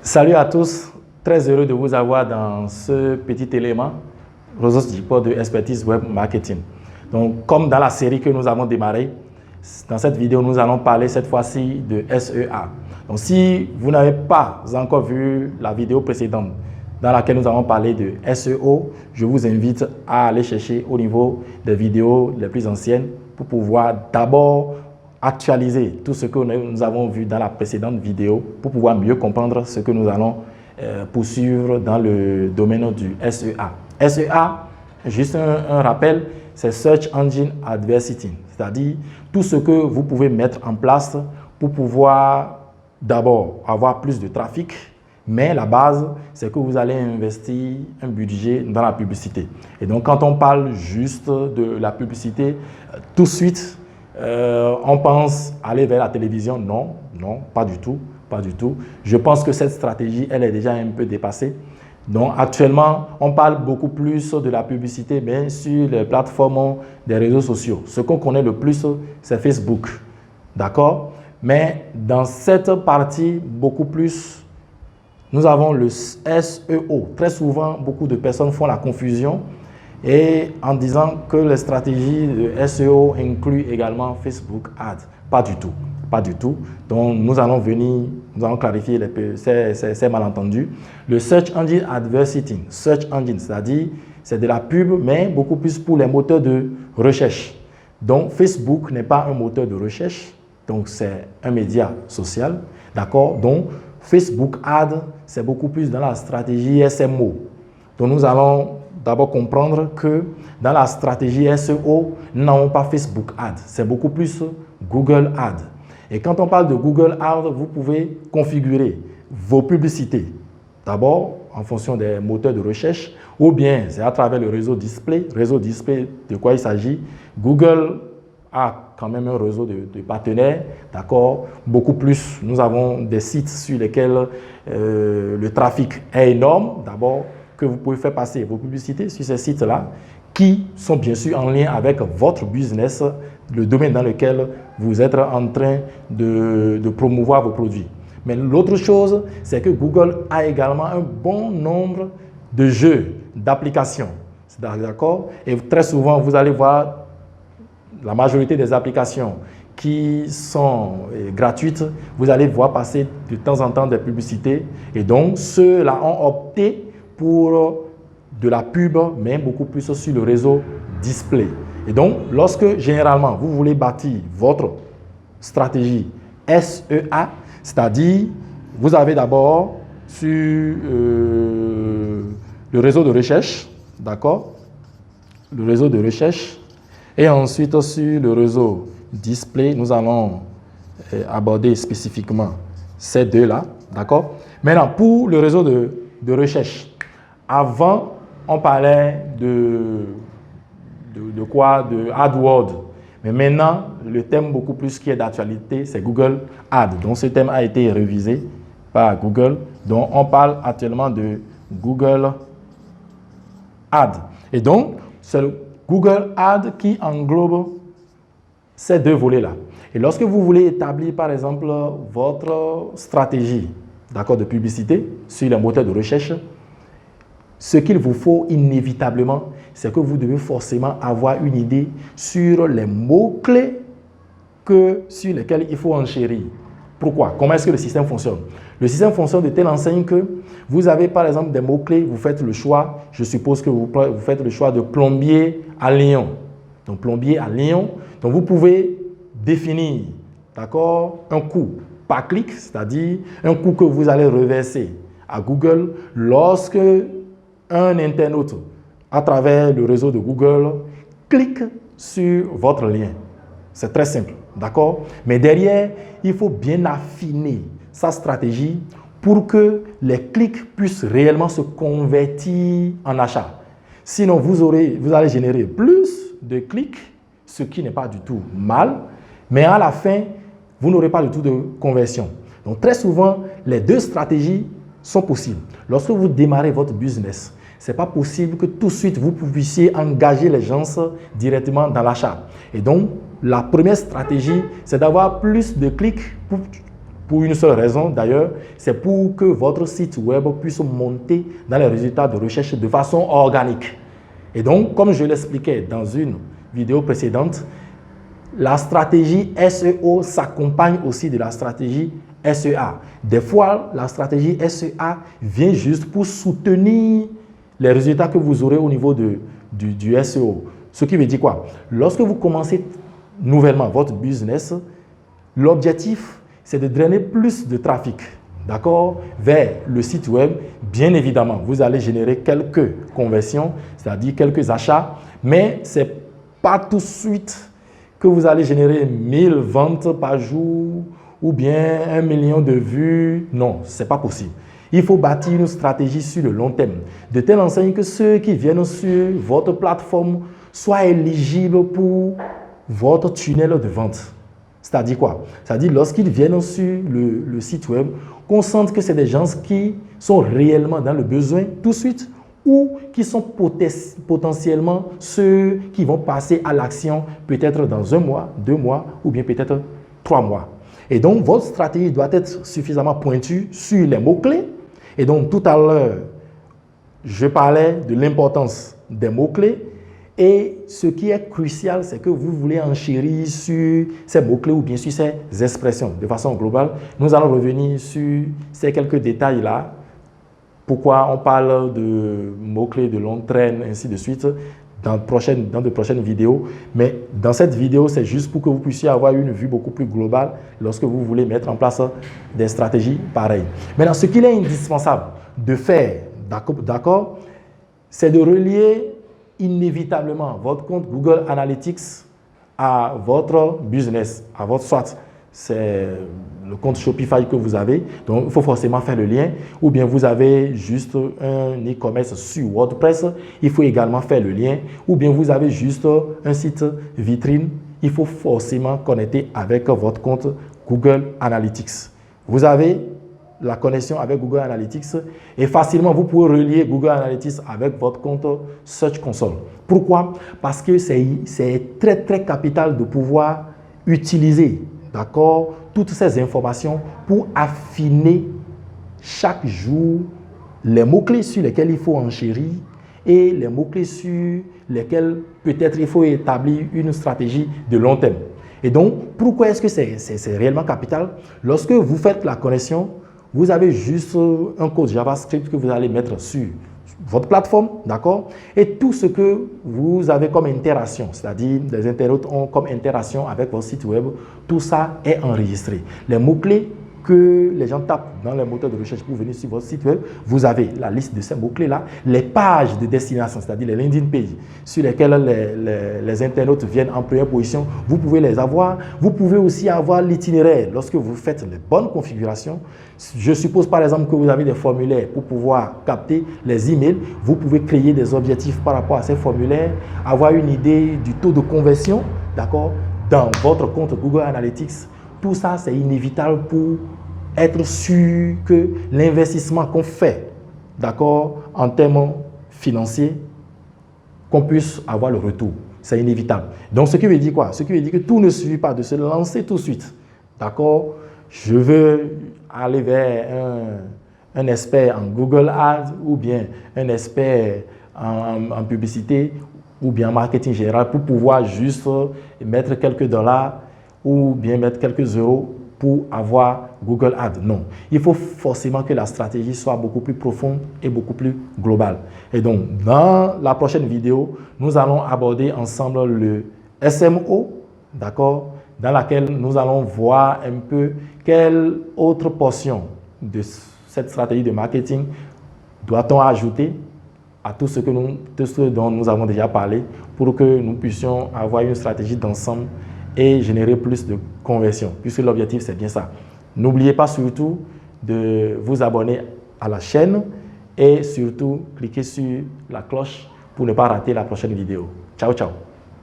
Salut à tous, très heureux de vous avoir dans ce petit élément ressources support de expertise web marketing. Donc, comme dans la série que nous avons démarré, dans cette vidéo, nous allons parler cette fois-ci de SEA. Donc, si vous n'avez pas encore vu la vidéo précédente dans laquelle nous avons parlé de SEO, je vous invite à aller chercher au niveau des vidéos les plus anciennes pour pouvoir d'abord actualiser tout ce que nous avons vu dans la précédente vidéo pour pouvoir mieux comprendre ce que nous allons poursuivre dans le domaine du SEA. SEA, juste un rappel, c'est Search Engine Advertising, c'est-à-dire tout ce que vous pouvez mettre en place pour pouvoir d'abord avoir plus de trafic, mais la base, c'est que vous allez investir un budget dans la publicité. Et donc, quand on parle juste de la publicité, tout de suite, on pense aller vers la télévision. Non, non, pas du tout, pas du tout. Je pense que cette stratégie, elle est déjà un peu dépassée. Donc, actuellement, on parle beaucoup plus de la publicité, mais sur les plateformes des réseaux sociaux. Ce qu'on connaît le plus, c'est Facebook. D'accord? Mais dans cette partie, beaucoup plus, nous avons le SEO. Très souvent, beaucoup de personnes font la confusion et en disant que les stratégies de SEO incluent également Facebook Ads. Pas du tout. Pas du tout. Donc, nous allons clarifier ces malentendus. Le Search Engine Advertising, Search Engine, c'est-à-dire c'est de la pub, mais beaucoup plus pour les moteurs de recherche. Donc, Facebook n'est pas un moteur de recherche, donc c'est un média social, d'accord? Donc, Facebook Ads, c'est beaucoup plus dans la stratégie SMO. Donc, nous allons d'abord comprendre que dans la stratégie SEO, nous n'avons pas Facebook Ads, c'est beaucoup plus Google Ads. Et quand on parle de Google Ads, vous pouvez configurer vos publicités. D'abord, en fonction des moteurs de recherche, ou bien c'est à travers le réseau display. Réseau display, de quoi il s'agit? Google a quand même un réseau de partenaires, d'accord? Beaucoup plus. Nous avons des sites sur lesquels le trafic est énorme. D'abord, que vous pouvez faire passer vos publicités sur ces sites-là, qui sont bien sûr en lien avec votre business, le domaine dans lequel vous êtes en train de promouvoir vos produits. Mais l'autre chose, c'est que Google a également un bon nombre de jeux, d'applications. D'accord? Et très souvent, vous allez voir la majorité des applications qui sont gratuites, vous allez voir passer de temps en temps des publicités. Et donc, ceux-là ont opté pour de la pub, mais beaucoup plus sur le réseau display. Et donc, lorsque généralement vous voulez bâtir votre stratégie SEA, c'est-à-dire vous avez d'abord sur le réseau de recherche, d'accord? Le réseau de recherche, et ensuite sur le réseau display, nous allons aborder spécifiquement ces deux-là, d'accord? Maintenant, pour le réseau de recherche, avant, on parlait de quoi? De AdWords. Mais maintenant, le thème beaucoup plus qui est d'actualité, c'est Google Ads. Donc, ce thème a été révisé par Google. Donc, on parle actuellement de Google Ads. Et donc, c'est le Google Ads qui englobe ces deux volets-là. Et lorsque vous voulez établir, par exemple, votre stratégie, d'accord, de publicité sur les moteurs de recherche, ce qu'il vous faut inévitablement, c'est que vous devez forcément avoir une idée sur les mots-clés sur lesquels il faut enchérir. Pourquoi? Comment est-ce que le système fonctionne? Le système fonctionne de telle enseigne que vous avez par exemple des mots-clés, vous faites le choix, je suppose que vous faites le choix de plombier à Lyon. Donc plombier à Lyon, donc vous pouvez définir, d'accord, un coût par clic, c'est-à-dire un coût que vous allez reverser à Google lorsque un internaute, à travers le réseau de Google, clique sur votre lien. C'est très simple, d'accord? Mais derrière, il faut bien affiner sa stratégie pour que les clics puissent réellement se convertir en achat. Sinon, vous allez générer plus de clics, ce qui n'est pas du tout mal, mais à la fin, vous n'aurez pas du tout de conversion. Donc, très souvent, les deux stratégies sont possibles. Lorsque vous démarrez votre business, Ce n'est pas possible que tout de suite vous puissiez engager les gens directement dans l'achat. Et donc, la première stratégie, c'est d'avoir plus de clics pour une seule raison d'ailleurs, c'est pour que votre site web puisse monter dans les résultats de recherche de façon organique. Et donc, comme je l'expliquais dans une vidéo précédente, la stratégie SEO s'accompagne aussi de la stratégie SEA. Des fois, la stratégie SEA vient juste pour soutenir les résultats que vous aurez au niveau du SEO. Ce qui veut dire quoi? Lorsque vous commencez nouvellement votre business, l'objectif, c'est de drainer plus de trafic, d'accord, vers le site web. Bien évidemment, vous allez générer quelques conversions, c'est-à-dire quelques achats, mais ce n'est pas tout de suite que vous allez générer 1000 ventes par jour ou bien 1 million de vues. Non, ce n'est pas possible. Il faut bâtir une stratégie sur le long terme, de telle enseigne que ceux qui viennent sur votre plateforme soient éligibles pour votre tunnel de vente. C'est-à-dire quoi? C'est-à-dire lorsqu'ils viennent sur le site web, qu'on sente que c'est des gens qui sont réellement dans le besoin tout de suite ou qui sont potentiellement ceux qui vont passer à l'action peut-être dans 1 mois, 2 mois ou bien peut-être 3 mois. Et donc, votre stratégie doit être suffisamment pointue sur les mots-clés. Et donc, tout à l'heure, je parlais de l'importance des mots-clés. Et ce qui est crucial, c'est que vous voulez enchérir sur ces mots-clés ou bien sur ces expressions. De façon globale, nous allons revenir sur ces quelques détails-là. Pourquoi on parle de mots-clés, de longue traîne, ainsi de suite, dans de prochaines vidéos. Mais dans cette vidéo, c'est juste pour que vous puissiez avoir une vue beaucoup plus globale lorsque vous voulez mettre en place des stratégies pareilles. Maintenant, ce qu'il est indispensable de faire, d'accord, c'est de relier inévitablement votre compte Google Analytics à votre business, à votre soit c'est le compte Shopify que vous avez, donc il faut forcément faire le lien, ou bien vous avez juste un e-commerce sur WordPress, il faut également faire le lien, ou bien vous avez juste un site vitrine, il faut forcément connecter avec votre compte Google Analytics. Vous avez la connexion avec Google Analytics et facilement vous pouvez relier Google Analytics avec votre compte Search Console. Pourquoi? Parce que c'est très très capital de pouvoir utiliser, d'accord, toutes ces informations pour affiner chaque jour les mots-clés sur lesquels il faut enchérir et les mots-clés sur lesquels peut-être il faut établir une stratégie de long terme. Et donc, pourquoi est-ce que c'est réellement capital? Lorsque vous faites la connexion, vous avez juste un code JavaScript que vous allez mettre sur votre plateforme, d'accord? Et tout ce que vous avez comme interaction, c'est-à-dire les internautes ont comme interaction avec votre site web, tout ça est enregistré. Les mots-clés que les gens tapent dans les moteurs de recherche pour venir sur votre site web, vous avez la liste de ces mots-clés-là, les pages de destination, c'est-à-dire les landing pages sur lesquelles les internautes viennent en première position, vous pouvez les avoir. Vous pouvez aussi avoir l'itinéraire lorsque vous faites les bonnes configurations. Je suppose par exemple que vous avez des formulaires pour pouvoir capter les emails. Vous pouvez créer des objectifs par rapport à ces formulaires, avoir une idée du taux de conversion, d'accord, dans votre compte Google Analytics. Tout ça, c'est inévitable pour être sûr que l'investissement qu'on fait, d'accord, en termes financiers, qu'on puisse avoir le retour. C'est inévitable. Donc, ce qui veut dire quoi? Ce qui veut dire que tout ne suffit pas de se lancer tout de suite. D'accord? Je veux aller vers un expert en Google Ads ou bien un expert en publicité ou bien en marketing général pour pouvoir juste mettre quelques dollars ou bien mettre quelques euros pour avoir Google Ads. Non. Il faut forcément que la stratégie soit beaucoup plus profonde et beaucoup plus globale. Et donc, dans la prochaine vidéo, nous allons aborder ensemble le SMO, d'accord, dans laquelle nous allons voir un peu quelle autre portion de cette stratégie de marketing doit-on ajouter à tout ce dont nous avons déjà parlé pour que nous puissions avoir une stratégie d'ensemble et générer plus de conversions, puisque l'objectif, c'est bien ça. N'oubliez pas surtout de vous abonner à la chaîne et surtout cliquez sur la cloche pour ne pas rater la prochaine vidéo. Ciao, ciao!